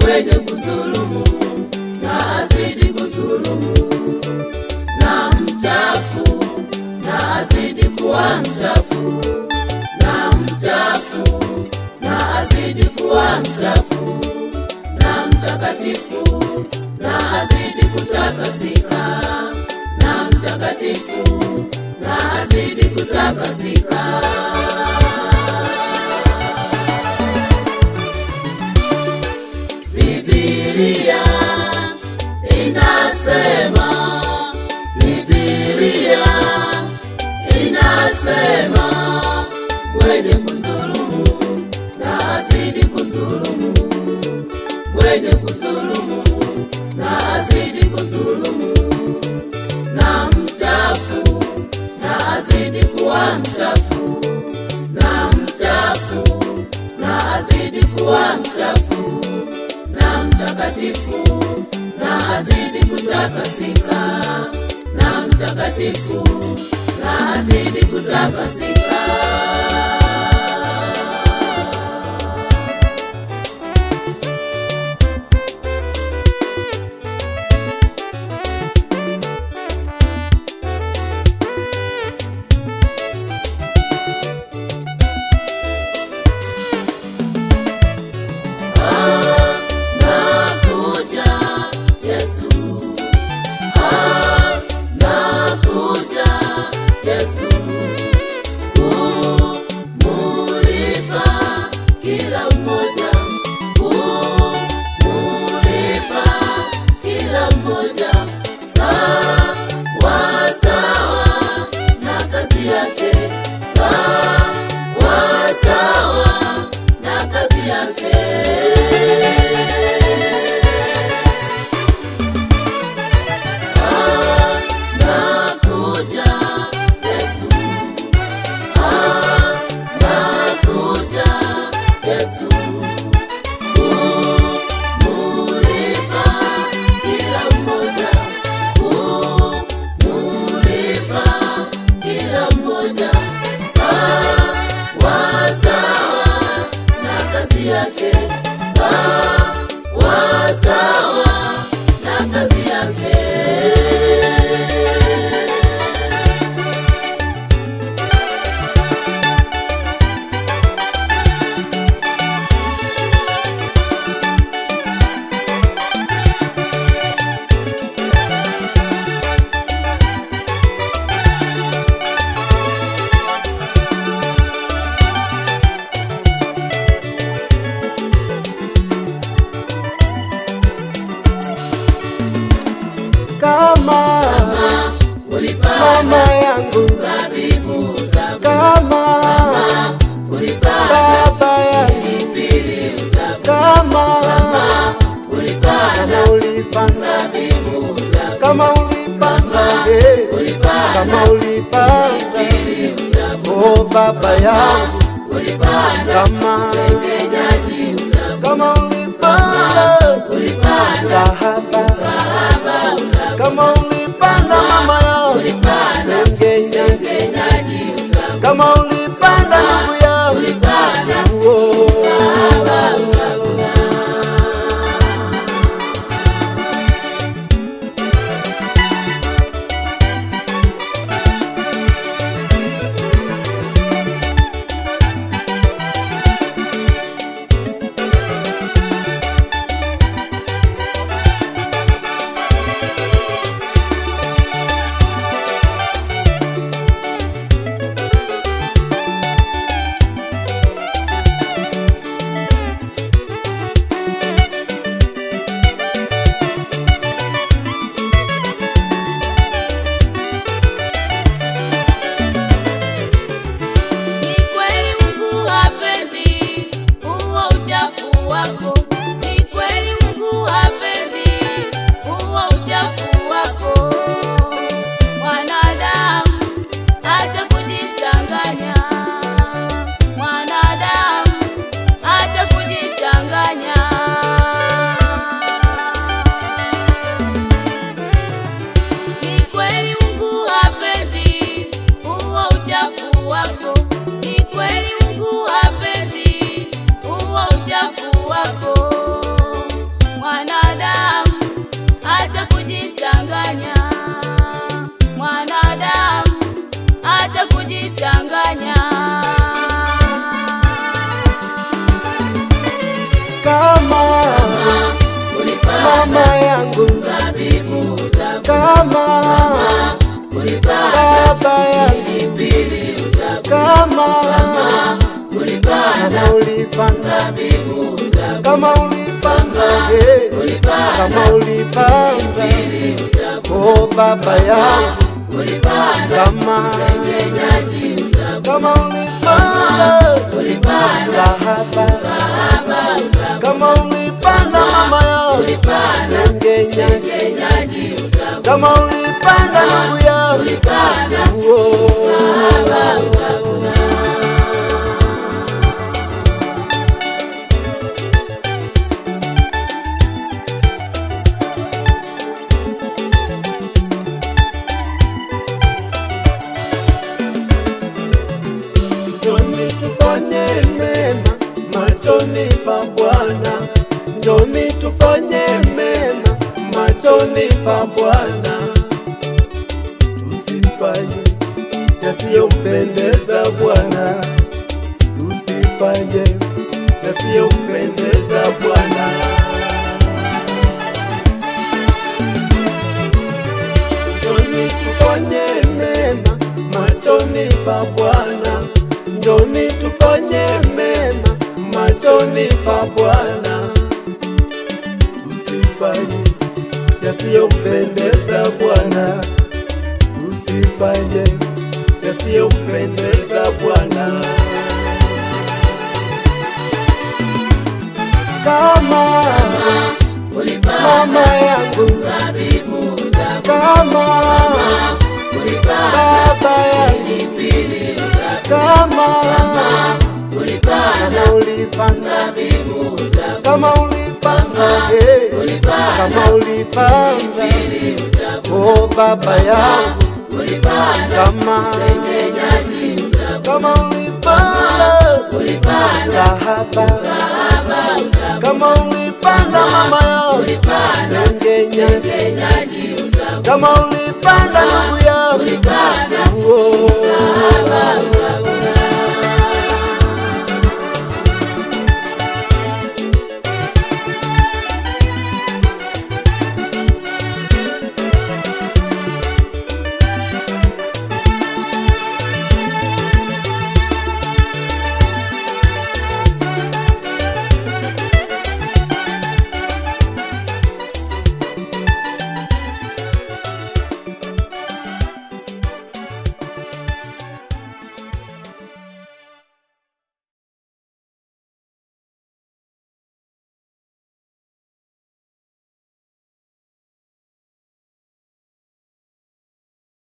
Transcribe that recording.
mwenye kudhulumu na azidi kudhulumu, na mchafu na azidi kuwa mchafu, na mchafu na azidi kuwa mchafu, na mtakatifu na azidi kutakasika, na mtakatifu na azidi kutakasika. Biblia inasema, Biblia inasema, mwenye kudhulumu na azidi kudhulumu, mwenye kudhulumu na azidi kudhulumu, na mchafu na azidi kuwa mchafu, na mchafu na azidi kuwa mchafu, na mtakatifu na azidi kutakasika, na mtakatifu na azidi kutakasika. Mama yangu, kama baba yangu, kama ulipanda, kama ulipanda, oh baba yangu, kama ulipanda kahaba, kama ulipanda mama yangu sengenyaji, kama ulipanda ndugu yangu, kama ulipanda baba yangu, pilipili utakuwa, kama ulipanda ulipanda, zabibu utakuwa, kama ulipanda, kama ulipanda, pilipili utakuwa, oh baba yangu, ulipanda kama sengenyaji utakuwa, kama ulipanda ulipanda kahaba, kahaba utakuwa, kama ulipanda mama yangu ulipanda sengenya, sengenyaji utakuwa, kama ulipanda ndugu yangu, ulipanda oh kahaba utakuwa. njoni tufanye mema machoni pa Bwana, njoni tufanye mema machoni pa Bwana, tusifanye yasiyompendeza Bwana, tusifanye yasiyompendeza Bwana. Njoni tufanye mema machoni pa Bwana, njoni tufanye mema machoni pa Bwana, tusifanye yasiyompendeza Bwana, tusifanye yasiyompendeza Bwana. Kama mama yangu, Zabibu utakuwa, kama ulipanda baba yangu, pilipili utakuwa, kama ulipanda ulipanda, zabibu utakuwa, kama ulipanda, kama ulipanda, pilipili utakuwa, oh baba yangu, ulipanda kama sengenyaji utakuwa, kama ulipanda ulipanda kahaba, kahaba utakuwa, kama ulipanda mama yangu ulipanda sengenya, sengenyaji utakuwa, kama ulipanda ndugu